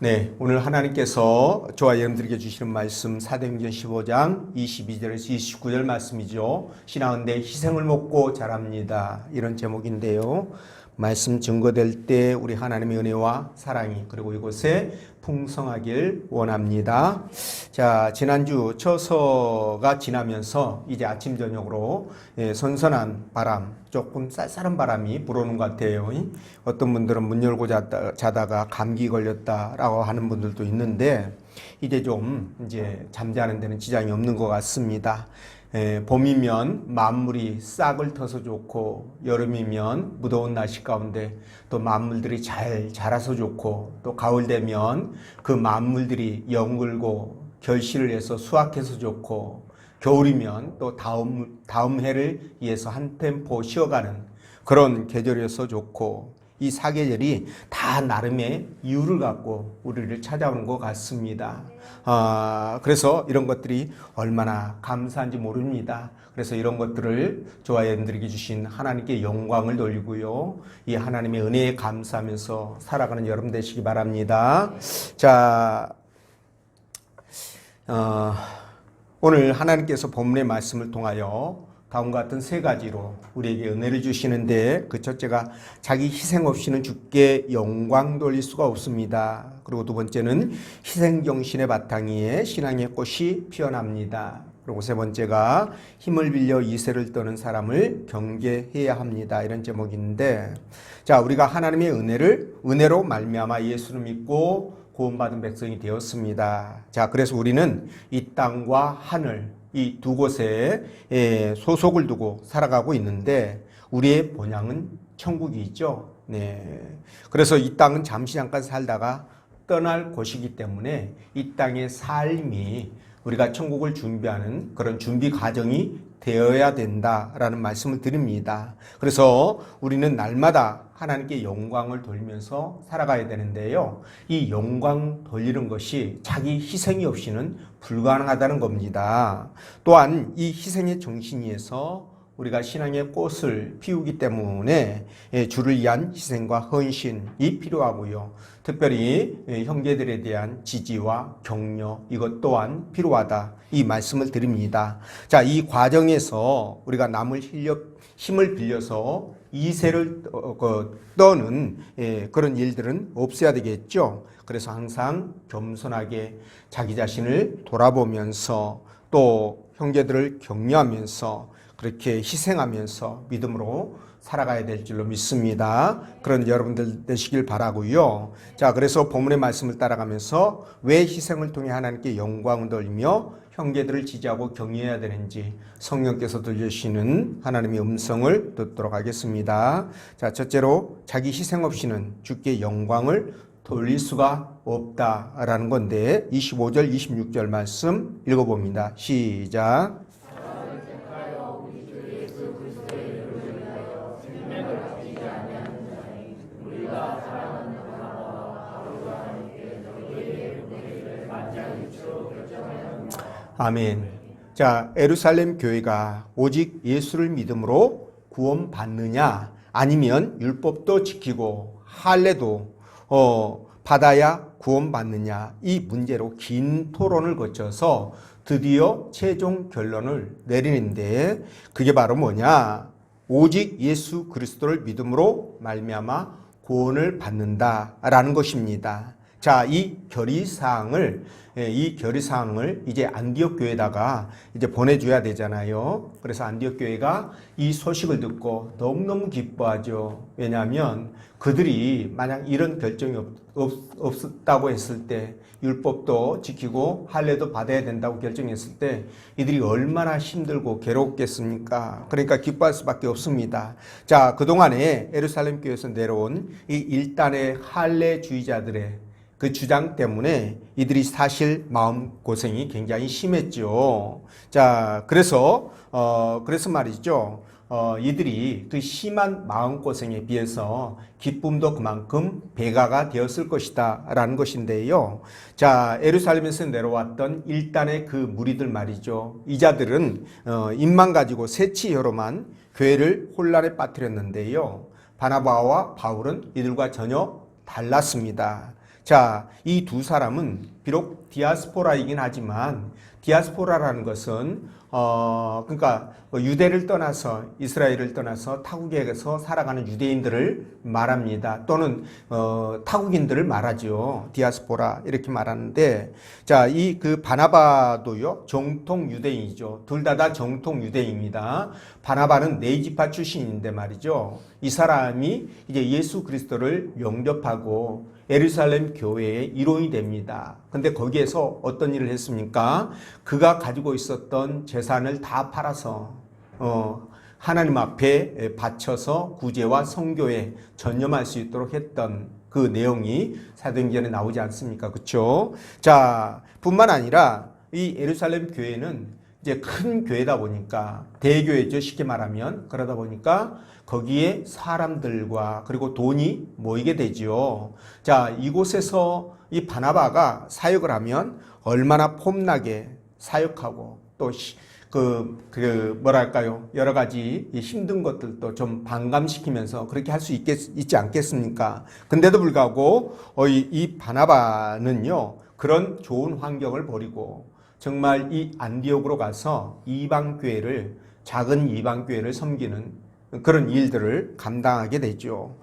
네, 오늘 하나님께서 저와 여러분들에게 주시는 말씀 사도행전 15장 22절에서 29절 말씀이죠. 신앙은데 희생을 먹고 자랍니다. 이런 제목인데요. 말씀 증거될 때 우리 하나님의 은혜와 사랑이 그리고 이곳에 풍성하길 원합니다. 자, 지난주 처서가 지나면서 이제 아침 저녁으로 선선한 바람, 조금 쌀쌀한 바람이 불어오는 것 같아요. 어떤 분들은 문 열고 자다가 감기 걸렸다라고 하는 분들도 있는데 이제 좀 이제 잠자는 데는 지장이 없는 것 같습니다. 봄이면 만물이 싹을 터서 좋고 여름이면 무더운 날씨 가운데 또 만물들이 잘 자라서 좋고 또 가을 되면 그 만물들이 연글고 결실을 해서 수확해서 좋고 겨울이면 또 다음 해를 위해서 한 템포 쉬어가는 그런 계절이어서 좋고 이 사계절이 다 나름의 이유를 갖고 우리를 찾아오는 것 같습니다. 그래서 이런 것들이 얼마나 감사한지 모릅니다. 그래서 이런 것들을 저와 여러분들에게 주신 하나님께 영광을 돌리고요. 이 하나님의 은혜에 감사하면서 살아가는 여러분 되시기 바랍니다. 자, 오늘 하나님께서 본문의 말씀을 통하여 다음과 같은 세 가지로 우리에게 은혜를 주시는데 그 첫째가 자기 희생 없이는 주께 영광 돌릴 수가 없습니다. 그리고 두 번째는 희생정신의 바탕 위에 신앙의 꽃이 피어납니다. 그리고 세 번째가 힘을 빌려 이세를 떠는 사람을 경계해야 합니다. 이런 제목인데 자, 우리가 하나님의 은혜로 말미암아 예수를 믿고 구원받은 백성이 되었습니다. 자, 그래서 우리는 이 땅과 하늘 이 두 곳에 소속을 두고 살아가고 있는데 우리의 본향은 천국이죠. 네. 그래서 이 땅은 잠시 잠깐 살다가 떠날 곳이기 때문에 이 땅의 삶이 우리가 천국을 준비하는 그런 준비 과정이 되어야 된다라는 말씀을 드립니다. 그래서 우리는 날마다 하나님께 영광을 돌리면서 살아가야 되는데요. 이 영광 돌리는 것이 자기 희생이 없이는 불가능하다는 겁니다. 또한 이 희생의 정신에서 우리가 신앙의 꽃을 피우기 때문에 주를 위한 희생과 헌신이 필요하고요. 특별히 형제들에 대한 지지와 격려 이것 또한 필요하다. 이 말씀을 드립니다. 자, 이 과정에서 우리가 남을 힘을 빌려서 이세를 떠는 그런 일들은 없어야 되겠죠. 그래서 항상 겸손하게 자기 자신을 돌아보면서 또 형제들을 격려하면서 그렇게 희생하면서 믿음으로 살아가야 될 줄로 믿습니다. 그런 여러분들 되시길 바라고요. 자, 그래서 본문의 말씀을 따라가면서 왜 희생을 통해 하나님께 영광을 돌리며 형제들을 지지하고 격려해야 되는지 성령께서 들려주시는 하나님의 음성을 듣도록 하겠습니다. 자, 첫째로 자기 희생 없이는 주께 영광을 돌릴 수가 없다라는 건데 25절, 26절 말씀 읽어봅니다. 시작. 아멘. 자, 예루살렘 교회가 오직 예수를 믿음으로 구원받느냐 아니면 율법도 지키고 할례도 받아야 구원받느냐 이 문제로 긴 토론을 거쳐서 드디어 최종 결론을 내리는데 그게 바로 뭐냐? 오직 예수 그리스도를 믿음으로 말미암아 구원을 받는다라는 것입니다. 자, 이 결의사항을 이제 안디옥 교회에다가 이제 보내줘야 되잖아요. 그래서 안디옥 교회가 이 소식을 듣고 너무너무 기뻐하죠. 왜냐하면 그들이 만약 이런 결정이 없었다고 했을 때 율법도 지키고 할례도 받아야 된다고 결정했을 때 이들이 얼마나 힘들고 괴롭겠습니까? 그러니까 기뻐할 수밖에 없습니다. 자, 그동안에 예루살렘 교회에서 내려온 이 일단의 할례주의자들의 그 주장 때문에 이들이 사실 마음고생이 굉장히 심했죠. 자, 그래서 말이죠. 이들이 그 심한 마음고생에 비해서 기쁨도 그만큼 배가가 되었을 것이다 라는 것인데요. 자, 예루살렘에서 내려왔던 일단의 그 무리들 말이죠. 이 자들은 입만 가지고 새치혀로만 교회를 혼란에 빠뜨렸는데요. 바나바와 바울은 이들과 전혀 달랐습니다. 자, 이 두 사람은 비록 디아스포라이긴 하지만 디아스포라라는 것은 그러니까 유대를 떠나서 이스라엘을 떠나서 타국에서 살아가는 유대인들을 말합니다. 또는 타국인들을 말하죠. 디아스포라 이렇게 말하는데, 자, 이 그 바나바도요 정통 유대인이죠. 둘 다 정통 유대인입니다. 바나바는 네이지파 출신인데 말이죠. 이 사람이 이제 예수 그리스도를 영접하고 예루살렘 교회의 일원이 됩니다. 근데 거기에서 어떤 일을 했습니까? 그가 가지고 있었던 재산을 다 팔아서 하나님 앞에 바쳐서 구제와 선교에 전념할 수 있도록 했던 그 내용이 사도행전에 나오지 않습니까? 그렇죠? 자, 뿐만 아니라 이 예루살렘 교회는 이제 큰 교회다 보니까 대교회죠. 쉽게 말하면. 그러다 보니까 거기에 사람들과 그리고 돈이 모이게 되지요. 자, 이곳에서 이 바나바가 사역을 하면 얼마나 폼나게 사역하고 또 뭐랄까요, 여러 가지 힘든 것들도 좀 반감시키면서 그렇게 할 수 있지 않겠습니까? 근데도 불구하고 이 바나바는요 그런 좋은 환경을 버리고 정말 이 안디옥으로 가서 작은 이방 교회를 섬기는 그런 일들을 감당하게 되죠.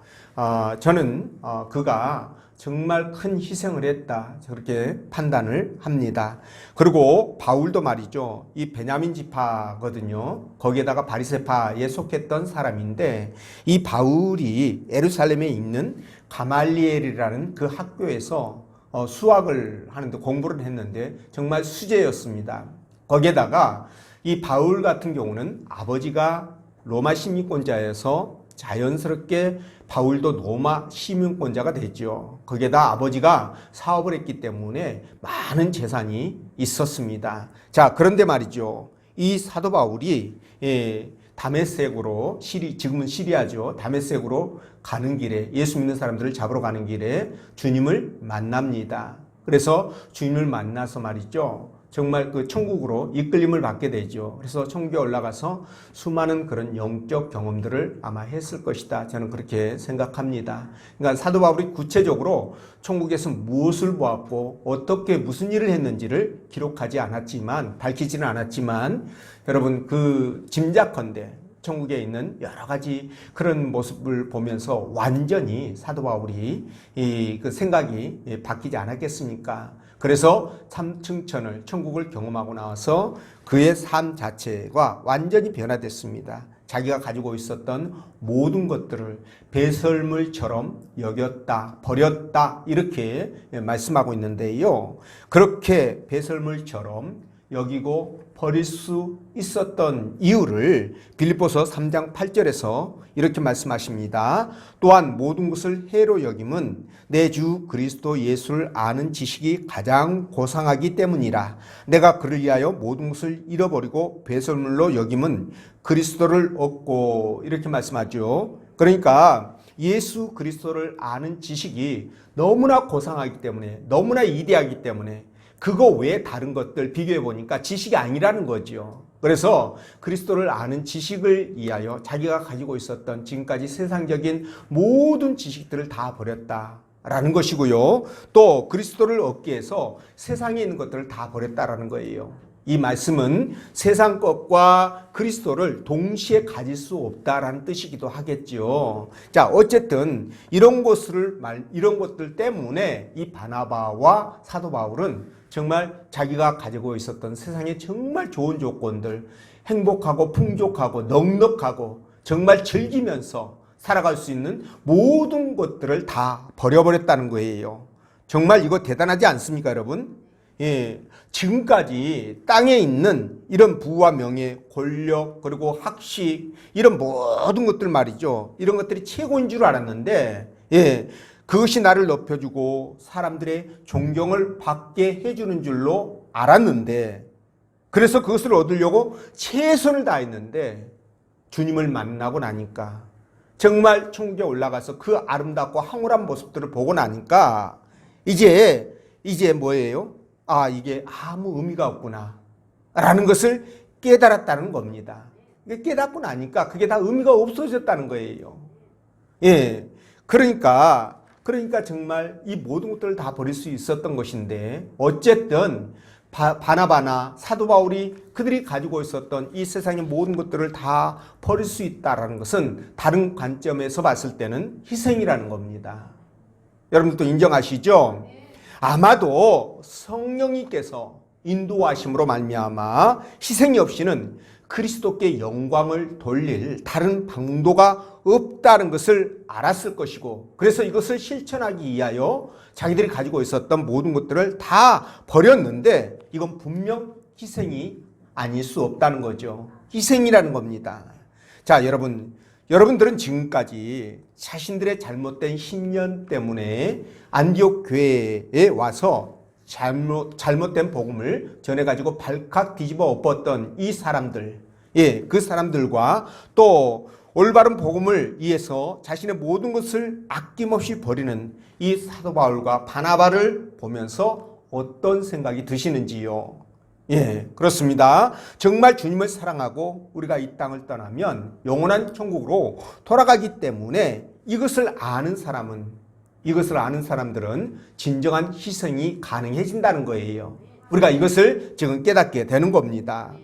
저는 그가 정말 큰 희생을 했다, 저렇게 판단을 합니다. 그리고 바울도 말이죠. 이 베냐민 지파거든요. 거기에다가 바리새파에 속했던 사람인데 이 바울이 예루살렘에 있는 가말리엘이라는 그 학교에서 수학을 하는데 공부를 했는데 정말 수재였습니다. 거기에다가 이 바울 같은 경우는 아버지가 로마 시민권자여서 자연스럽게 바울도 로마 시민권자가 됐죠. 거기에다 아버지가 사업을 했기 때문에 많은 재산이 있었습니다. 자, 그런데 말이죠. 이 사도 바울이 다메섹으로 지금은 시리아죠. 다메섹으로 가는 길에 예수 믿는 사람들을 잡으러 가는 길에 주님을 만납니다. 그래서 주님을 만나서 말이죠. 정말 그 천국으로 이끌림을 받게 되죠. 그래서 천국에 올라가서 수많은 그런 영적 경험들을 아마 했을 것이다. 저는 그렇게 생각합니다. 그러니까 사도 바울이 구체적으로 천국에서 무엇을 보았고 어떻게 무슨 일을 했는지를 밝히지는 않았지만 여러분 그 짐작컨대 천국에 있는 여러 가지 그런 모습을 보면서 완전히 사도 바울이 그 생각이 바뀌지 않았겠습니까? 그래서 삼층천을 천국을 경험하고 나와서 그의 삶 자체가 완전히 변화됐습니다. 자기가 가지고 있었던 모든 것들을 배설물처럼 여겼다, 버렸다 이렇게 말씀하고 있는데요. 그렇게 배설물처럼 여기고 버릴 수 있었던 이유를 빌립보서 3장 8절에서 이렇게 말씀하십니다. 또한 모든 것을 해로 여김은 내 주 그리스도 예수를 아는 지식이 가장 고상하기 때문이라. 내가 그를 위하여 모든 것을 잃어버리고 배설물로 여김은 그리스도를 얻고 이렇게 말씀하죠. 그러니까 예수 그리스도를 아는 지식이 너무나 고상하기 때문에 너무나 이대하기 때문에 그거 외에 다른 것들 비교해 보니까 지식이 아니라는 거죠. 그래서 그리스도를 아는 지식을 위하여 자기가 가지고 있었던 지금까지 세상적인 모든 지식들을 다 버렸다라는 것이고요. 또 그리스도를 얻기 위해서 세상에 있는 것들을 다 버렸다라는 거예요. 이 말씀은 세상 것과 그리스도를 동시에 가질 수 없다라는 뜻이기도 하겠죠. 자, 어쨌든 이런 것들 때문에 이 바나바와 사도 바울은 정말 자기가 가지고 있었던 세상에 정말 좋은 조건들, 행복하고 풍족하고 넉넉하고 정말 즐기면서 살아갈 수 있는 모든 것들을 다 버려버렸다는 거예요. 정말 이거 대단하지 않습니까, 여러분? 예, 지금까지 땅에 있는 이런 부와 명예, 권력, 그리고 학식, 이런 모든 것들 말이죠. 이런 것들이 최고인 줄 알았는데, 그것이 나를 높여주고 사람들의 존경을 받게 해주는 줄로 알았는데, 그래서 그것을 얻으려고 최선을 다했는데, 주님을 만나고 나니까, 정말 천국에 올라가서 그 아름답고 황홀한 모습들을 보고 나니까, 이제 뭐예요? 이게 아무 의미가 없구나 라는 것을 깨달았다는 겁니다. 깨닫고 나니까 그게 다 의미가 없어졌다는 거예요. 그러니까 그러니까 정말 이 모든 것들을 다 버릴 수 있었던 것인데 어쨌든 바나바나 사도 바울이 그들이 가지고 있었던 이 세상의 모든 것들을 다 버릴 수 있다는 것은 다른 관점에서 봤을 때는 희생이라는 겁니다. 여러분들도 인정하시죠? 아마도 성령님께서 인도하심으로 말미암아 희생이 없이는 그리스도께 영광을 돌릴 다른 방도가 없다는 것을 알았을 것이고, 그래서 이것을 실천하기 위하여 자기들이 가지고 있었던 모든 것들을 다 버렸는데 이건 분명 희생이 아닐 수 없다는 거죠. 희생이라는 겁니다. 자, 여러분들은 지금까지 자신들의 잘못된 신념 때문에 안디옥 교회에 와서 잘못된 복음을 전해가지고 발칵 뒤집어 엎었던 이 사람들, 그 사람들과 또 올바른 복음을 위해서 자신의 모든 것을 아낌없이 버리는 이 사도 바울과 바나바를 보면서 어떤 생각이 드시는지요? 그렇습니다. 정말 주님을 사랑하고 우리가 이 땅을 떠나면 영원한 천국으로 돌아가기 때문에 이것을 아는 사람들은 진정한 희생이 가능해진다는 거예요. 우리가 이것을 지금 깨닫게 되는 겁니다.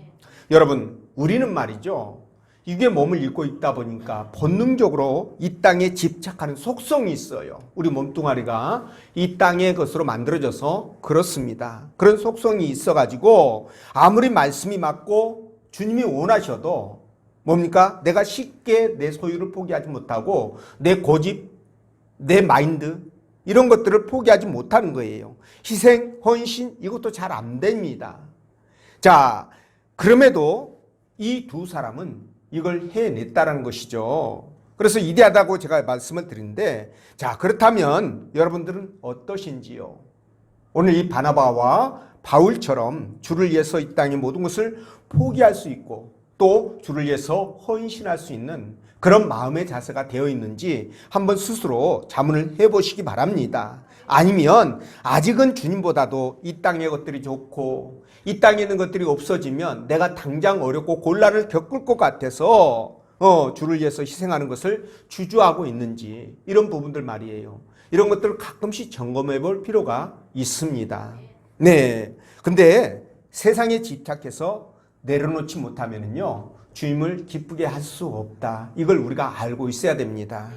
여러분, 우리는 말이죠, 이게 몸을 입고 있다 보니까 본능적으로 이 땅에 집착하는 속성이 있어요. 우리 몸뚱아리가 이 땅의 것으로 만들어져서 그렇습니다. 그런 속성이 있어가지고 아무리 말씀이 맞고 주님이 원하셔도 뭡니까? 내가 쉽게 내 소유를 포기하지 못하고 내 고집, 내 마인드 이런 것들을 포기하지 못하는 거예요. 희생, 헌신 이것도 잘 안 됩니다. 자, 그럼에도 이 두 사람은 이걸 해냈다는 것이죠. 그래서 이대하다고 제가 말씀을 드리는데, 자, 그렇다면 여러분들은 어떠신지요? 오늘 이 바나바와 바울처럼 주를 위해서 이 땅의 모든 것을 포기할 수 있고 또 주를 위해서 헌신할 수 있는 그런 마음의 자세가 되어 있는지 한번 스스로 자문을 해보시기 바랍니다. 아니면 아직은 주님보다도 이 땅의 것들이 좋고 이 땅에 있는 것들이 없어지면 내가 당장 어렵고 곤란을 겪을 것 같아서 주를 위해서 희생하는 것을 주저하고 있는지, 이런 부분들 말이에요. 이런 것들을 가끔씩 점검해 볼 필요가 있습니다. 네. 근데 세상에 집착해서 내려놓지 못하면요, 주님을 기쁘게 할 수 없다. 이걸 우리가 알고 있어야 됩니다.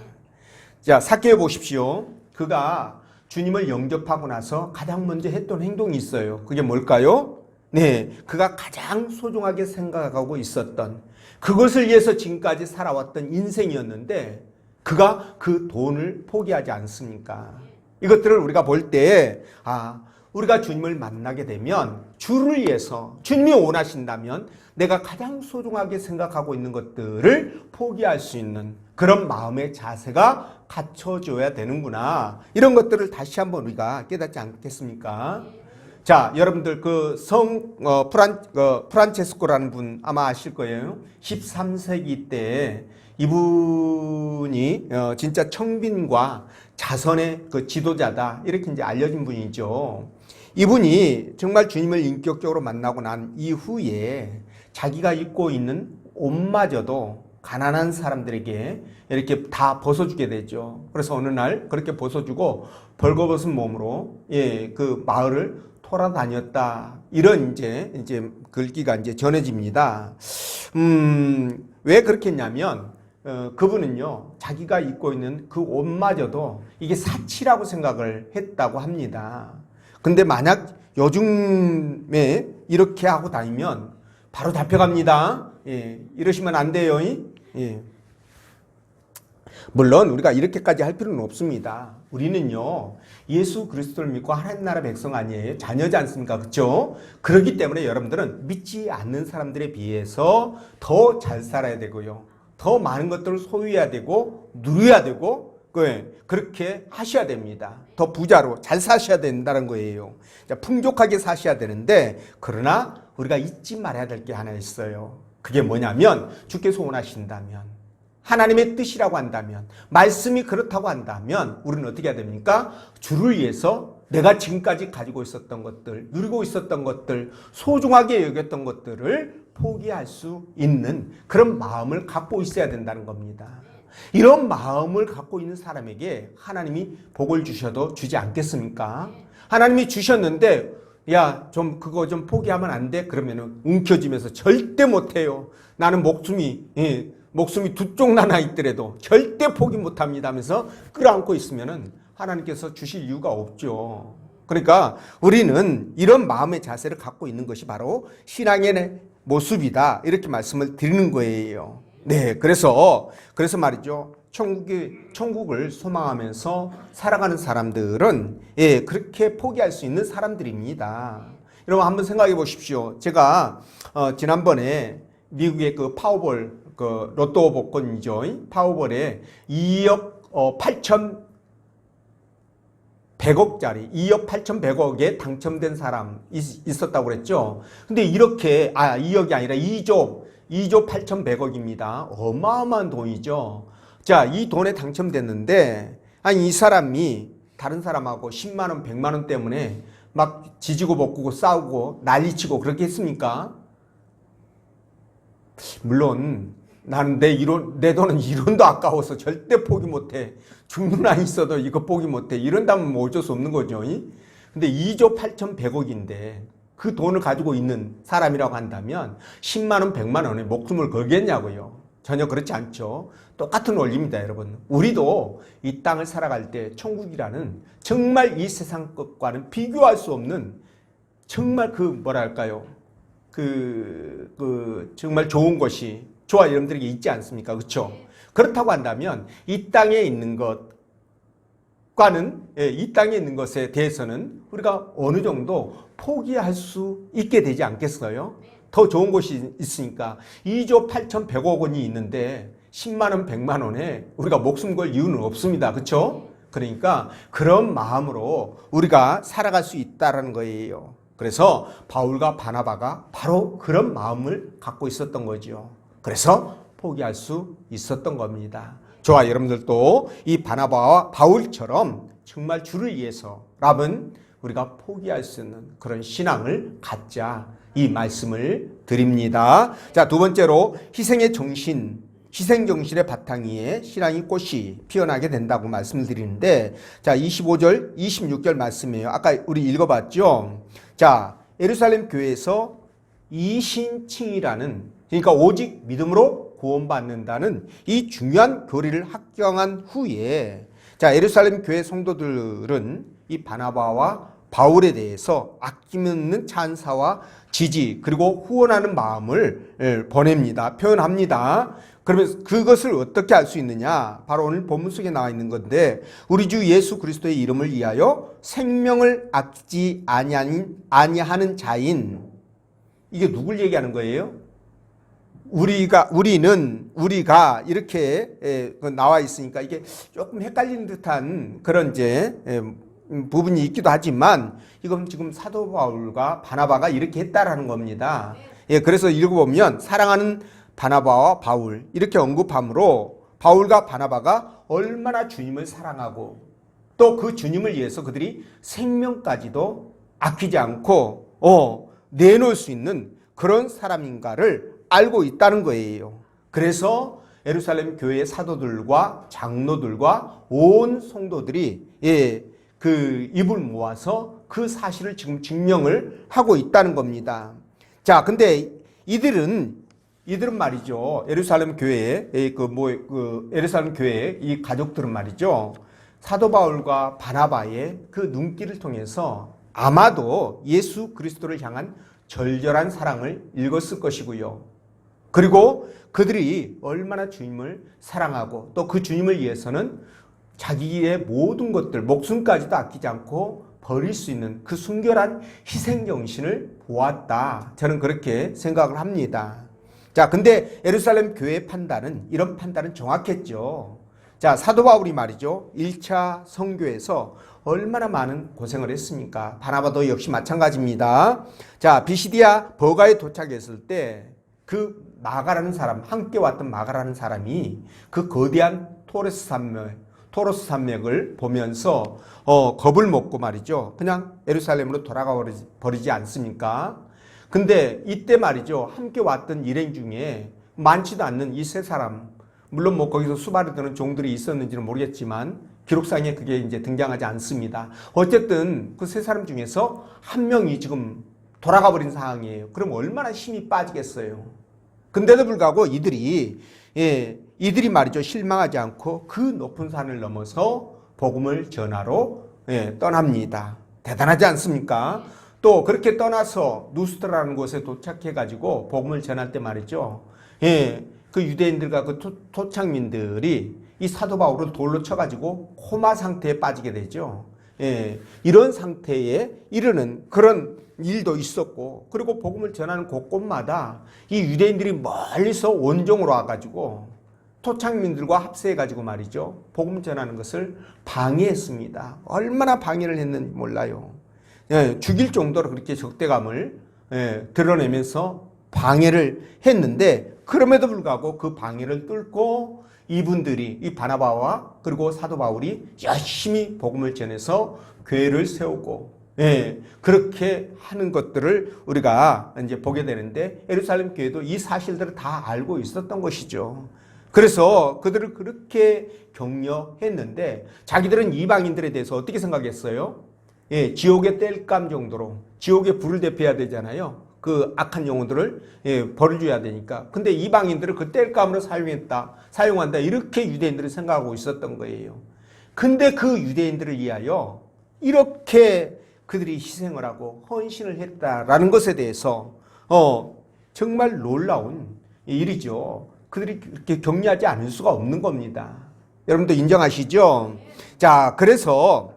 자, 삭개오 보십시오. 그가 주님을 영접하고 나서 가장 먼저 했던 행동이 있어요. 그게 뭘까요? 네, 그가 가장 소중하게 생각하고 있었던, 그것을 위해서 지금까지 살아왔던 인생이었는데 그가 그 돈을 포기하지 않습니까? 이것들을 우리가 볼 때, 우리가 주님을 만나게 되면 주를 위해서, 주님이 원하신다면 내가 가장 소중하게 생각하고 있는 것들을 포기할 수 있는 그런 마음의 자세가 갖춰져야 되는구나. 이런 것들을 다시 한번 우리가 깨닫지 않겠습니까? 자, 여러분들 프란체스코라는 분 아마 아실 거예요. 13세기 때 이분이 진짜 청빈과 자선의 그 지도자다, 이렇게 이제 알려진 분이죠. 이분이 정말 주님을 인격적으로 만나고 난 이후에 자기가 입고 있는 옷마저도 가난한 사람들에게 이렇게 다 벗어주게 되죠. 그래서 어느 날 그렇게 벗어주고 벌거벗은 몸으로 그 마을을 돌아다녔다. 이런 이제 글귀가 이제 전해집니다. 왜 그렇게 했냐면 그분은요, 자기가 입고 있는 그 옷마저도 이게 사치라고 생각을 했다고 합니다. 근데 만약 요즘에 이렇게 하고 다니면 바로 잡혀갑니다. 이러시면 안 돼요. 물론 우리가 이렇게까지 할 필요는 없습니다. 우리는요, 예수 그리스도를 믿고 하나님 나라 백성 아니에요? 자녀지 않습니까? 그렇죠? 그렇기 때문에 여러분들은 믿지 않는 사람들에 비해서 더 잘 살아야 되고요, 더 많은 것들을 소유해야 되고 누려야 되고 그렇게 하셔야 됩니다. 더 부자로 잘 사셔야 된다는 거예요. 풍족하게 사셔야 되는데, 그러나 우리가 잊지 말아야 될 게 하나 있어요. 그게 뭐냐면, 주께서 원하신다면, 하나님의 뜻이라고 한다면, 말씀이 그렇다고 한다면 우리는 어떻게 해야 됩니까? 주를 위해서 내가 지금까지 가지고 있었던 것들, 누리고 있었던 것들, 소중하게 여겼던 것들을 포기할 수 있는 그런 마음을 갖고 있어야 된다는 겁니다. 이런 마음을 갖고 있는 사람에게 하나님이 복을 주셔도 주지 않겠습니까? 하나님이 주셨는데 야, 좀 그거 좀 포기하면 안 돼? 그러면은 움켜쥐면서 절대 못해요. 나는 목숨이 두 쪽 나나 있더라도 절대 포기 못합니다 하면서 끌어안고 있으면은 하나님께서 주실 이유가 없죠. 그러니까 우리는 이런 마음의 자세를 갖고 있는 것이 바로 신앙의 모습이다. 이렇게 말씀을 드리는 거예요. 네, 그래서 말이죠. 천국을 소망하면서 살아가는 사람들은 그렇게 포기할 수 있는 사람들입니다. 여러분 한번 생각해 보십시오. 제가 지난번에 미국의 그 파워볼 그 로또 복권이죠. 파워볼에 2억 8,100억짜리 2억 8,100억에 당첨된 사람 있었다고 그랬죠. 근데 이렇게 2억이 아니라 2조 8,100억입니다. 어마어마한 돈이죠. 자, 이 돈에 당첨됐는데 이 사람이 다른 사람하고 10만 원, 100만 원 때문에 막 지지고 볶고 싸우고 난리치고 그렇게 했습니까? 물론 나는 내 돈은 1원도 아까워서 절대 포기 못해. 죽는 한 있어도 이거 포기 못해. 이런다면 뭐 어쩔 수 없는 거죠. 근데 2조 8,100억인데 그 돈을 가지고 있는 사람이라고 한다면 10만 원, 100만 원에 목숨을 걸겠냐고요. 전혀 그렇지 않죠. 똑같은 원리입니다, 여러분. 우리도 이 땅을 살아갈 때 천국이라는 정말 이 세상 것과는 비교할 수 없는 정말 정말 좋은 것이 저와 여러분들에게 있지 않습니까? 그렇죠? 그렇다고 한다면 이 땅에 있는 것에 대해서는 우리가 어느 정도 포기할 수 있게 되지 않겠어요? 더 좋은 곳이 있으니까 2조 8,100억 원이 있는데 10만 원, 100만 원에 우리가 목숨 걸 이유는 없습니다. 그렇죠? 그러니까 그런 마음으로 우리가 살아갈 수 있다는 거예요. 그래서 바울과 바나바가 바로 그런 마음을 갖고 있었던 거죠. 그래서 포기할 수 있었던 겁니다. 저와 여러분들도 이 바나바와 바울처럼 정말 주를 위해서라면 우리가 포기할 수 있는 그런 신앙을 갖자, 이 말씀을 드립니다. 자, 두 번째로 희생 정신의 바탕 위에 신앙의 꽃이 피어나게 된다고 말씀을 드리는데, 자, 25절, 26절 말씀이에요. 아까 우리 읽어봤죠? 자, 예루살렘 교회에서 이신칭이라는, 그러니까 오직 믿음으로 구원받는다는 이 중요한 교리를 합경한 후에, 자, 예루살렘 교회 성도들은 이 바나바와 바울에 대해서 아낌없는 찬사와 지지 그리고 후원하는 마음을 보냅니다. 표현합니다. 그러면 그것을 어떻게 알 수 있느냐? 바로 오늘 본문 속에 나와 있는 건데, 우리 주 예수 그리스도의 이름을 위하여 생명을 아끼지 아니하는 자인, 이게 누굴 얘기하는 거예요? 우리가 이렇게 나와 있으니까 이게 조금 헷갈리는 듯한 그런 부분이 있기도 하지만, 이건 지금 사도 바울과 바나바가 이렇게 했다라는 겁니다. 그래서 읽어보면 사랑하는 바나바와 바울 이렇게 언급함으로 바울과 바나바가 얼마나 주님을 사랑하고 또 그 주님을 위해서 그들이 생명까지도 아끼지 않고 내놓을 수 있는 그런 사람인가를 알고 있다는 거예요. 그래서 예루살렘 교회의 사도들과 장로들과 온 성도들이 그 입을 모아서 그 사실을 지금 증명을 하고 있다는 겁니다. 자, 근데 이들은 말이죠. 예루살렘 교회의 예루살렘 교회의 이 가족들은 말이죠. 사도 바울과 바나바의 그 눈길을 통해서 아마도 예수 그리스도를 향한 절절한 사랑을 읽었을 것이고요. 그리고 그들이 얼마나 주님을 사랑하고 또 그 주님을 위해서는 자기의 모든 것들, 목숨까지도 아끼지 않고 버릴 수 있는 그 순결한 희생정신을 보았다. 저는 그렇게 생각을 합니다. 자, 근데 예루살렘 교회의 이런 판단은 정확했죠. 자, 사도 바울이 말이죠. 1차 선교에서 얼마나 많은 고생을 했습니까? 바나바도 역시 마찬가지입니다. 자, 비시디아 버가에 도착했을 때 그 마가라는 사람, 함께 왔던 마가라는 사람이 그 거대한 토로스 산맥을 보면서 겁을 먹고 말이죠. 그냥 예루살렘으로 돌아가 버리지 않습니까? 근데 이때 말이죠. 함께 왔던 일행 중에 많지도 않는 이 세 사람, 물론 뭐 거기서 수발을 드는 종들이 있었는지는 모르겠지만 기록상에 그게 이제 등장하지 않습니다. 어쨌든 그 세 사람 중에서 한 명이 지금 돌아가 버린 상황이에요. 그럼 얼마나 힘이 빠지겠어요. 근데도 불구하고 이들이 말이죠. 실망하지 않고 그 높은 산을 넘어서 복음을 전하러 떠납니다. 대단하지 않습니까? 또 그렇게 떠나서 누스트라는 곳에 도착해 가지고 복음을 전할 때 말이죠. 그 유대인들과 그 토착민들이 이 사도 바울을 돌로 쳐가지고 코마 상태에 빠지게 되죠. 이런 상태에 이르는 그런 일도 있었고, 그리고 복음을 전하는 곳곳마다 이 유대인들이 멀리서 원종으로 와가지고 토착민들과 합세해가지고 말이죠. 복음 전하는 것을 방해했습니다. 얼마나 방해를 했는지 몰라요. 죽일 정도로 그렇게 적대감을 드러내면서 방해를 했는데, 그럼에도 불구하고 그 방해를 뚫고 이분들이, 이 바나바와 그리고 사도 바울이 열심히 복음을 전해서 교회를 세우고, 그렇게 하는 것들을 우리가 이제 보게 되는데, 예루살렘 교회도 이 사실들을 다 알고 있었던 것이죠. 그래서 그들을 그렇게 격려했는데, 자기들은 이방인들에 대해서 어떻게 생각했어요? 지옥의 땔감 정도로, 지옥의 불을 대표해야 되잖아요. 그 악한 영혼들을 벌을 줘야 되니까. 근데 이방인들을 그 땔감으로 사용한다, 이렇게 유대인들이 생각하고 있었던 거예요. 근데 그 유대인들을 위하여 이렇게 그들이 희생을 하고 헌신을 했다라는 것에 대해서 정말 놀라운 일이죠. 그들이 그렇게 격려하지 않을 수가 없는 겁니다. 여러분도 인정하시죠? 자, 그래서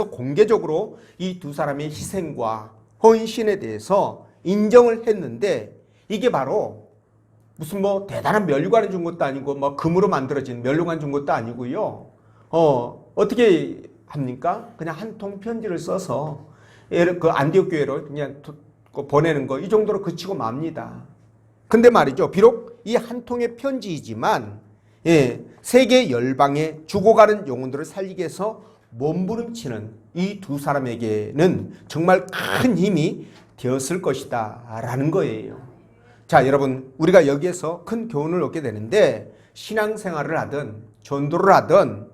공개적으로 이 두 사람의 희생과 헌신에 대해서 인정을 했는데, 이게 바로 무슨 뭐 대단한 면류관을 준 것도 아니고 뭐 금으로 만들어진 면류관 준 것도 아니고요. 어떻게 합니까? 그냥 한 통 편지를 써서 그 안디옥 교회로 그냥 보내는 거, 이 정도로 그치고 맙니다. 근데 말이죠. 비록 이 한 통의 편지이지만 세계 열방에 죽어가는 영혼들을 살리기 위해서 몸부림치는 이 두 사람에게는 정말 큰 힘이 되었을 것이다 라는 거예요. 자, 여러분, 우리가 여기에서 큰 교훈을 얻게 되는데, 신앙생활을 하든 전도를 하든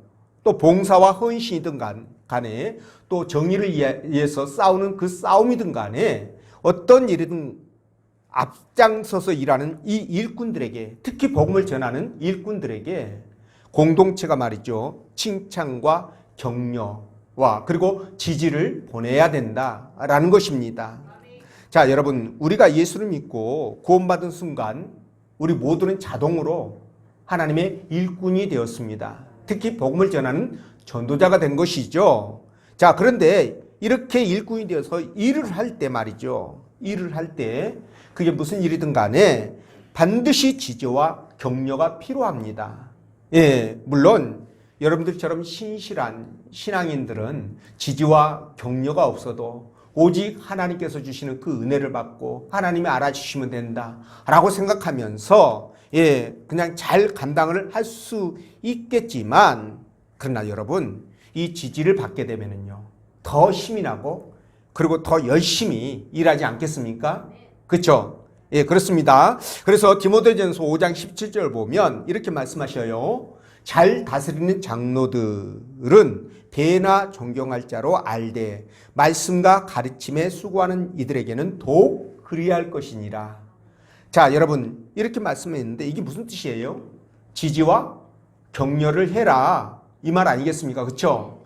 또 봉사와 헌신이든 간에 또 정의를 위해서 싸우는 그 싸움이든 간에 어떤 일이든 앞장서서 일하는 이 일꾼들에게, 특히 복음을 전하는 일꾼들에게 공동체가 말이죠, 칭찬과 격려와 그리고 지지를 보내야 된다라는 것입니다. 자, 여러분, 우리가 예수를 믿고 구원받은 순간 우리 모두는 자동으로 하나님의 일꾼이 되었습니다. 특히 복음을 전하는 전도자가 된 것이죠. 자, 그런데 이렇게 일꾼이 되어서 일을 할 때 말이죠. 일을 할 때 그게 무슨 일이든 간에 반드시 지지와 격려가 필요합니다. 물론 여러분들처럼 신실한 신앙인들은 지지와 격려가 없어도 오직 하나님께서 주시는 그 은혜를 받고 하나님이 알아주시면 된다라고 생각하면서 그냥 잘 감당을 할 수 있겠지만, 그러나 여러분, 이 지지를 받게 되면은요, 더 힘이 나고 그리고 더 열심히 일하지 않겠습니까? 그렇죠? 그렇습니다. 그래서 디모데전서 5장 17절 보면 이렇게 말씀하셔요. 잘 다스리는 장로들은 배나 존경할 자로 알되 말씀과 가르침에 수고하는 이들에게는 더욱 그리할 것이니라. 자, 여러분, 이렇게 말씀했는데 이게 무슨 뜻이에요? 지지와 격려를 해라, 이 말 아니겠습니까? 그렇죠?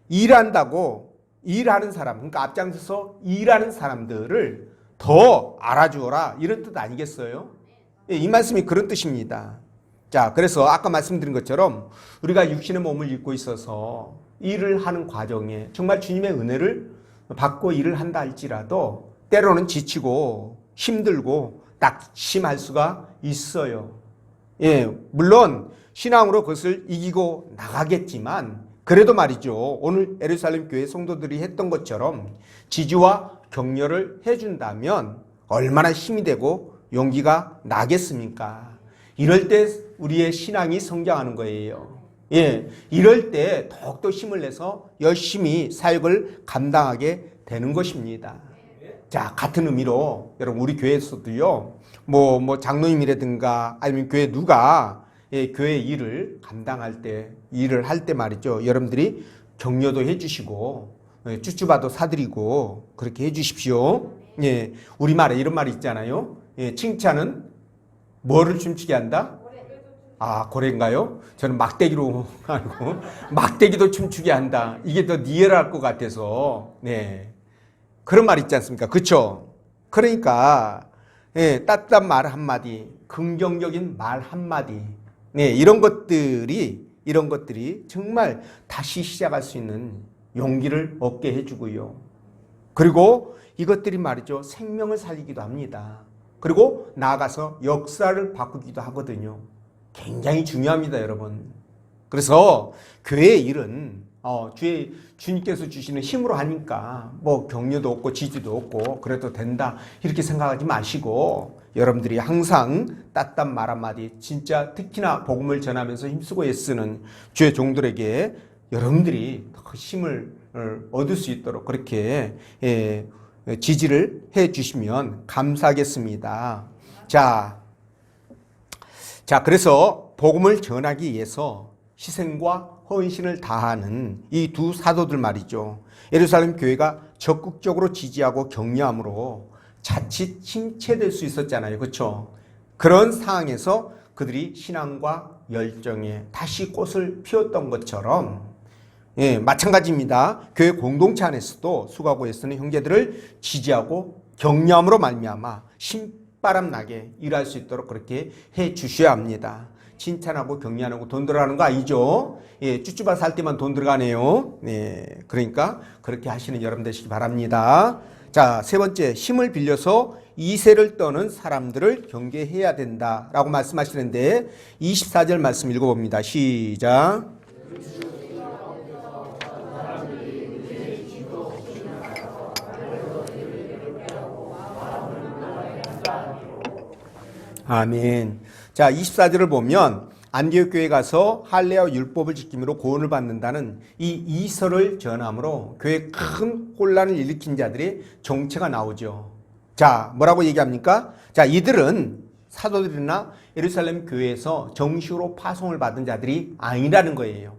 일한다고 일하는 사람, 그러니까 앞장서서 일하는 사람들을 더 알아주어라, 이런 뜻 아니겠어요? 이 말씀이 그런 뜻입니다. 자, 그래서 아까 말씀드린 것처럼 우리가 육신의 몸을 입고 있어서 일을 하는 과정에 정말 주님의 은혜를 받고 일을 한다 할지라도 때로는 지치고 힘들고 낙심할 수가 있어요. 물론 신앙으로 그것을 이기고 나가겠지만, 그래도 말이죠, 오늘 예루살렘 교회 성도들이 했던 것처럼 지지와 격려를 해준다면 얼마나 힘이 되고 용기가 나겠습니까? 이럴 때 우리의 신앙이 성장하는 거예요. 이럴 때 더욱더 힘을 내서 열심히 사역을 감당하게 되는 것입니다. 자, 같은 의미로 여러분, 우리 교회에서도요, 뭐 장로님이라든가 아니면 교회 누가 교회 일을 감당할 때, 일을 할 때 말이죠. 여러분들이 격려도 해주시고, 쭈쭈바도 사드리고, 그렇게 해주십시오. 우리말에 이런 말이 있잖아요. 칭찬은 뭐를 춤추게 한다? 아, 고래인가요? 저는 막대기로 알고, 막대기도 춤추게 한다. 이게 더 리얼할 것 같아서, 그런 말 있지 않습니까? 그쵸? 그러니까, 따뜻한 말 한마디, 긍정적인 말 한마디, 이런 것들이 정말 다시 시작할 수 있는 용기를 얻게 해주고요. 그리고 이것들이 말이죠. 생명을 살리기도 합니다. 그리고 나아가서 역사를 바꾸기도 하거든요. 굉장히 중요합니다, 여러분. 그래서 교회의 일은 주님께서 주시는 힘으로 하니까 뭐 격려도 없고 지지도 없고 그래도 된다 이렇게 생각하지 마시고 여러분들이 항상 따뜻한 말 한마디 진짜 특히나 복음을 전하면서 힘쓰고 애쓰는 주의 종들에게 여러분들이 더 힘을 얻을 수 있도록 그렇게 지지를 해 주시면 감사하겠습니다. 자, 그래서 복음을 전하기 위해서 희생과 헌신을 다하는 이 두 사도들 말이죠. 예루살렘 교회가 적극적으로 지지하고 격려함으로 자칫 침체될 수 있었잖아요. 그렇죠? 그런 상황에서 그들이 신앙과 열정에 다시 꽃을 피웠던 것처럼 마찬가지입니다. 교회 공동체 안에서도 수가고에서는 형제들을 지지하고 격려함으로 말미암아 신바람 나게 일할 수 있도록 그렇게 해 주셔야 합니다. 칭찬하고 격려하고 돈 들어가는 거 아니죠? 쭈쭈바 살 때만 돈 들어가네요. 그러니까 그렇게 하시는 여러분 되시기 바랍니다. 자, 세 번째, 힘을 빌려서 이세를 떠는 사람들을 경계해야 된다라고 말씀하시는데 24절 말씀 읽어봅니다. 시작. 아멘. 자, 24절을 보면 안디옥 교회에 가서 할례와 율법을 지킴으로 고언을 받는다는 이 이설을 전함으로 교회에 큰 혼란을 일으킨 자들의 정체가 나오죠. 자, 뭐라고 얘기합니까? 자, 이들은 사도들이나 예루살렘 교회에서 정식으로 파송을 받은 자들이 아니라는 거예요.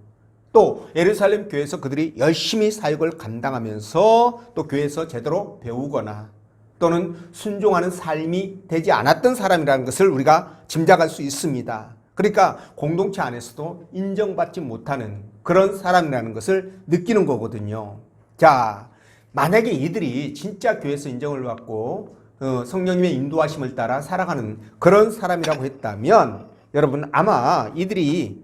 또 예루살렘 교회에서 그들이 열심히 사역을 감당하면서 또 교회에서 제대로 배우거나 또는 순종하는 삶이 되지 않았던 사람이라는 것을 우리가 짐작할 수 있습니다. 그러니까 공동체 안에서도 인정받지 못하는 그런 사람이라는 것을 느끼는 거거든요. 자, 만약에 이들이 진짜 교회에서 인정을 받고 성령님의 인도하심을 따라 살아가는 그런 사람이라고 했다면 여러분 아마 이들이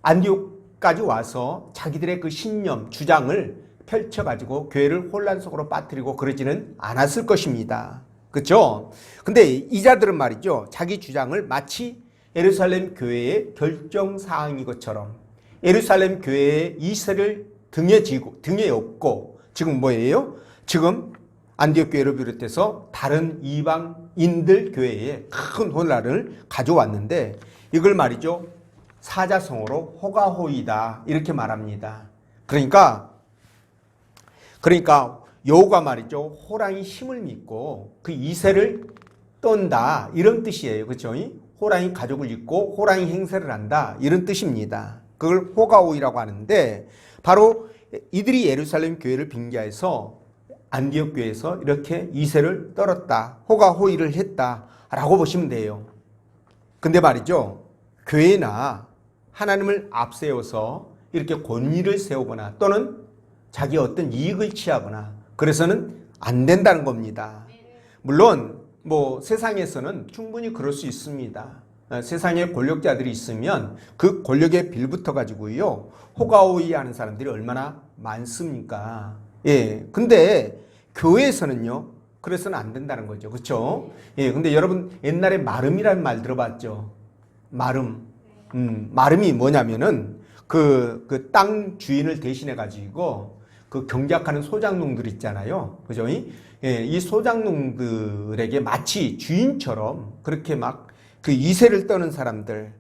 안디옥까지 와서 자기들의 그 신념, 주장을 펼쳐가지고 교회를 혼란 속으로 빠뜨리고 그러지는 않았을 것입니다. 그렇죠? 근데 이 자들은 말이죠. 자기 주장을 마치 예루살렘 교회의 결정사항인 것처럼 예루살렘 교회의 이세를 등에 업고 지금 뭐예요? 지금 안디옥 교회를 비롯해서 다른 이방인들 교회에 큰 혼란을 가져왔는데 이걸 말이죠. 사자성어로 호가호이다 이렇게 말합니다. 그러니까 여호가 말이죠. 호랑이 힘을 믿고 그 이세를 떤다 이런 뜻이에요. 그렇죠? 호랑이 가죽을 입고 호랑이 행세를 한다 이런 뜻입니다. 그걸 호가호이라고 하는데 바로 이들이 예루살렘 교회를 빙자해서 안디옥 교회에서 이렇게 이세를 떨었다. 호가호이를 했다라고 보시면 돼요. 근데 말이죠. 교회나 하나님을 앞세워서 이렇게 권위를 세우거나 또는 자기 어떤 이익을 취하거나 그래서는 안 된다는 겁니다. 물론 뭐 세상에서는 충분히 그럴 수 있습니다. 세상에 권력자들이 있으면 그 권력에 빌붙어 가지고요 호가호이 하는 사람들이 얼마나 많습니까? 근데 교회에서는요 그래서는 안 된다는 거죠. 그렇죠? 근데 여러분 옛날에 마름이라는 말 들어봤죠? 마름이 뭐냐면은 그 땅 주인을 대신해 가지고 그 경작하는 소장농들 있잖아요. 그죠? 이 소장농들에게 마치 주인처럼 그렇게 막 그 이세를 떠는 사람들,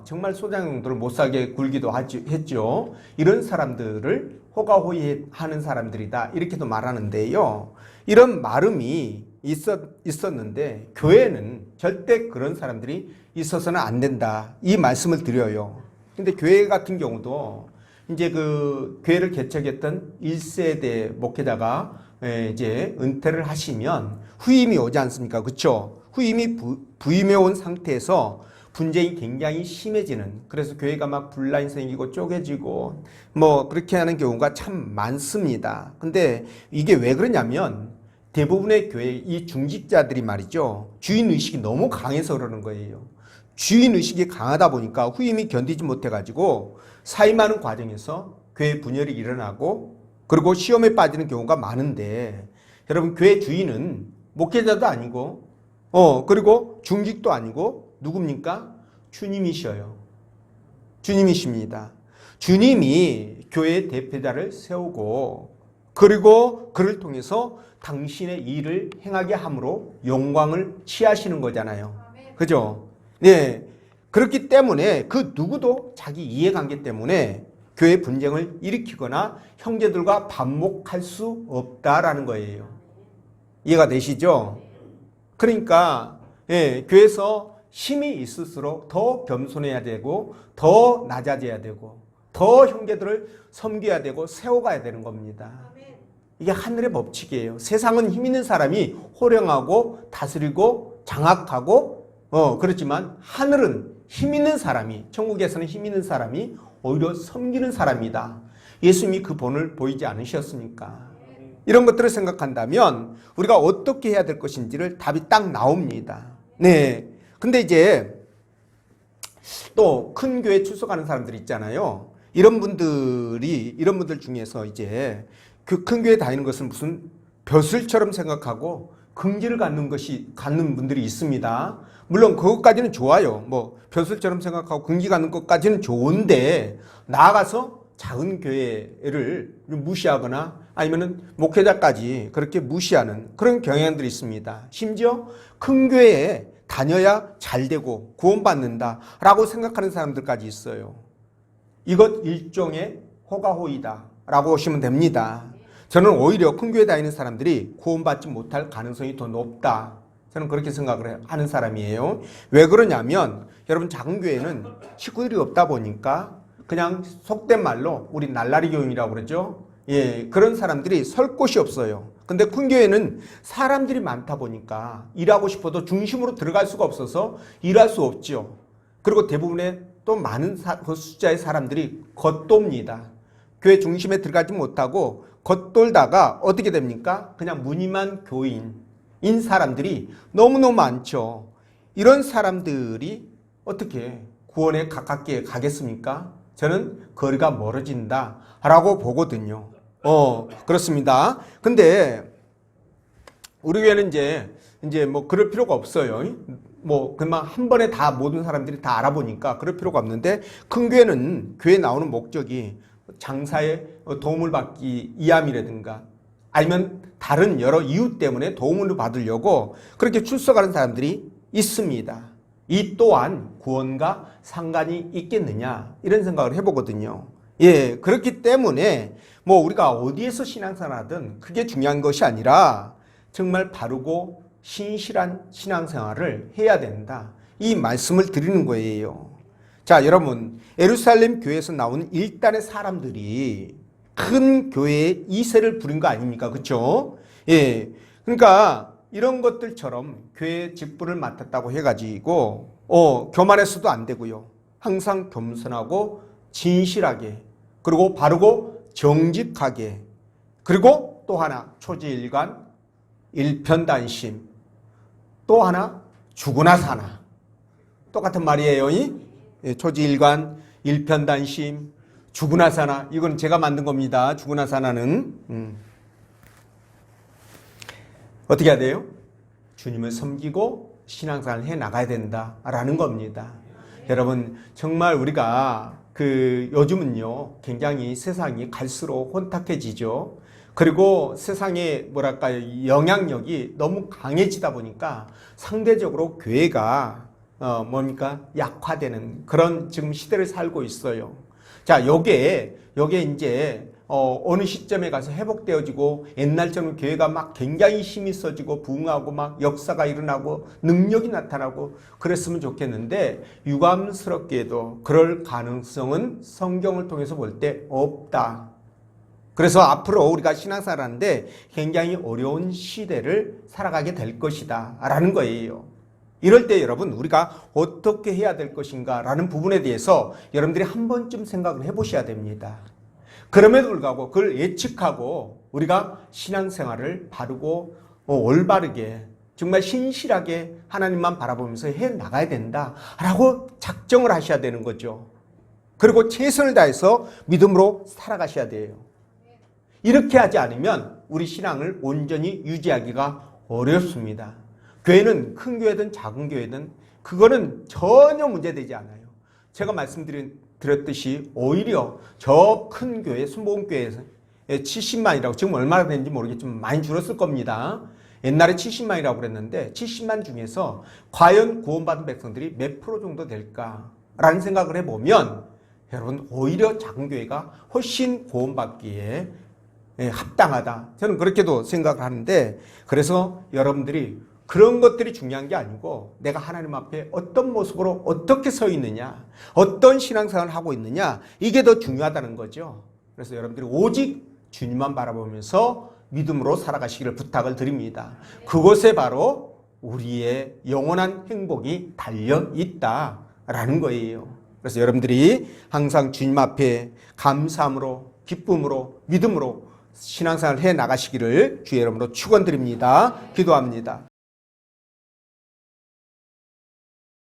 정말 소장농들을 못 살게 굴기도 했죠. 이런 사람들을 호가호위 하는 사람들이다. 이렇게도 말하는데요. 이런 마름이 있었는데 교회는 절대 그런 사람들이 있어서는 안 된다. 이 말씀을 드려요. 근데 교회 같은 경우도 이제 그 교회를 개척했던 1세대 목회자가 이제 은퇴를 하시면 후임이 오지 않습니까? 그렇죠? 후임이 부임해 온 상태에서 분쟁이 굉장히 심해지는, 그래서 교회가 막 분란이 생기고 쪼개지고 뭐 그렇게 하는 경우가 참 많습니다. 근데 이게 왜 그러냐면 대부분의 교회 이 중직자들이 말이죠, 주인의식이 너무 강해서 그러는 거예요. 주인의식이 강하다 보니까 후임이 견디지 못해가지고 사임하는 과정에서 교회 분열이 일어나고 그리고 시험에 빠지는 경우가 많은데, 여러분 교회 주인은 목회자도 아니고 그리고 중직도 아니고 누굽니까? 주님이셔요. 주님이십니다. 주님이 교회의 대표자를 세우고 그리고 그를 통해서 당신의 일을 행하게 함으로 영광을 취하시는 거잖아요. 그죠? 네. 그렇기 때문에 그 누구도 자기 이해관계 때문에 교회 분쟁을 일으키거나 형제들과 반목할 수 없다라는 거예요. 이해가 되시죠? 그러니까 교회에서 힘이 있을수록 더 겸손해야 되고 더 낮아져야 되고 더 형제들을 섬겨야 되고 세워가야 되는 겁니다. 이게 하늘의 법칙이에요. 세상은 힘 있는 사람이 호령하고 다스리고 장악하고 그렇지만 하늘은 힘 있는 사람이, 천국에서는 힘 있는 사람이 오히려 섬기는 사람이다. 예수님이 그 본을 보이지 않으셨습니까? 이런 것들을 생각한다면 우리가 어떻게 해야 될 것인지를 답이 딱 나옵니다. 네. 근데 이제 또 큰 교회 출석하는 사람들 있잖아요. 이런 분들 중에서 이제 그 큰 교회 다니는 것은 무슨 벼슬처럼 생각하고 긍지를 갖는 분들이 있습니다. 물론 그것까지는 좋아요. 뭐 벼슬처럼 생각하고 긍지 갖는 것까지는 좋은데 나아가서 작은 교회를 무시하거나 아니면은 목회자까지 그렇게 무시하는 그런 경향들이 있습니다. 심지어 큰 교회에 다녀야 잘 되고 구원받는다라고 생각하는 사람들까지 있어요. 이것 일종의 호가호이다라고 보시면 됩니다. 저는 오히려 큰 교회 다니는 사람들이 구원받지 못할 가능성이 더 높다. 저는 그렇게 생각을 하는 사람이에요. 왜 그러냐면 여러분 작은 교회는 식구들이 없다 보니까 그냥 속된 말로 우리 날라리 교인이라고 그러죠. 예, 그런 사람들이 설 곳이 없어요. 근데 큰 교회는 사람들이 많다 보니까 일하고 싶어도 중심으로 들어갈 수가 없어서 일할 수 없죠. 그리고 대부분의 또 많은 그 숫자의 사람들이 겉돕니다. 교회 중심에 들어가지 못하고 겉돌다가 어떻게 됩니까? 그냥 무늬만 교인인 사람들이 너무너무 많죠. 이런 사람들이 어떻게 구원에 가깝게 가겠습니까? 저는 거리가 멀어진다라고 보거든요. 그렇습니다. 근데 우리 교회는 이제 뭐 그럴 필요가 없어요. 뭐 그만 한 번에 다 모든 사람들이 다 알아보니까 그럴 필요가 없는데, 큰 교회는 교회 나오는 목적이 장사에 도움을 받기 위함이라든가 아니면 다른 여러 이유 때문에 도움을 받으려고 그렇게 출석하는 사람들이 있습니다. 이 또한 구원과 상관이 있겠느냐 이런 생각을 해보거든요. 예, 그렇기 때문에 뭐 우리가 어디에서 신앙생활하든 그게 중요한 것이 아니라 정말 바르고 신실한 신앙생활을 해야 된다. 이 말씀을 드리는 거예요. 자, 여러분, 예루살렘 교회에서 나온 일단의 사람들이 큰 교회의 이세를 부린 거 아닙니까? 그렇죠? 예, 그러니까 이런 것들처럼 교회 직분을 맡았다고 해가지고 교만해서도 안 되고요. 항상 겸손하고 진실하게 그리고 바르고 정직하게, 그리고 또 하나 초지일관 일편단심, 또 하나 죽으나 사나, 똑같은 말이에요. 초지일관 일편단심 죽으나 사나, 이건 제가 만든 겁니다. 죽으나 사나는 어떻게 해야 돼요? 주님을 섬기고 신앙생활을 해 나가야 된다라는 겁니다. 여러분, 정말 우리가 요즘은요 굉장히 세상이 갈수록 혼탁해지죠. 그리고 세상의 영향력이 너무 강해지다 보니까 상대적으로 교회가 약화되는 그런 지금 시대를 살고 있어요. 자, 요게 이제 어느 시점에 가서 회복되어지고 옛날처럼 교회가 막 굉장히 힘이 있어지고 부흥하고 막 역사가 일어나고 능력이 나타나고 그랬으면 좋겠는데 유감스럽게도 그럴 가능성은 성경을 통해서 볼 때 없다. 그래서 앞으로 우리가 신앙생활 하는데 굉장히 어려운 시대를 살아가게 될 것이다 라는 거예요. 이럴 때 여러분 우리가 어떻게 해야 될 것인가 라는 부분에 대해서 여러분들이 한 번쯤 생각을 해보셔야 됩니다. 그럼에도 불구하고 그걸 예측하고 우리가 신앙생활을 바르고 올바르게 정말 신실하게 하나님만 바라보면서 해나가야 된다라고 작정을 하셔야 되는 거죠. 그리고 최선을 다해서 믿음으로 살아가셔야 돼요. 이렇게 하지 않으면 우리 신앙을 온전히 유지하기가 어렵습니다. 교회는 큰 교회든 작은 교회든 그거는 전혀 문제되지 않아요. 제가 말씀드렸듯이 오히려 저 큰 교회, 순복음교회에서 70만이라고 지금 얼마나 되는지 모르겠지만 많이 줄었을 겁니다. 옛날에 70만이라고 그랬는데 70만 중에서 과연 구원받은 백성들이 몇 프로 정도 될까라는 생각을 해보면 여러분 오히려 작은 교회가 훨씬 구원받기에 합당하다. 저는 그렇게도 생각을 하는데 그래서 여러분들이 그런 것들이 중요한 게 아니고 내가 하나님 앞에 어떤 모습으로 어떻게 서 있느냐, 어떤 신앙생활을 하고 있느냐 이게 더 중요하다는 거죠. 그래서 여러분들이 오직 주님만 바라보면서 믿음으로 살아가시기를 부탁을 드립니다. 그곳에 바로 우리의 영원한 행복이 달려 있다라는 거예요. 그래서 여러분들이 항상 주님 앞에 감사함으로 기쁨으로 믿음으로 신앙생활을 해 나가시기를 주의 이름으로 축원드립니다. 기도합니다.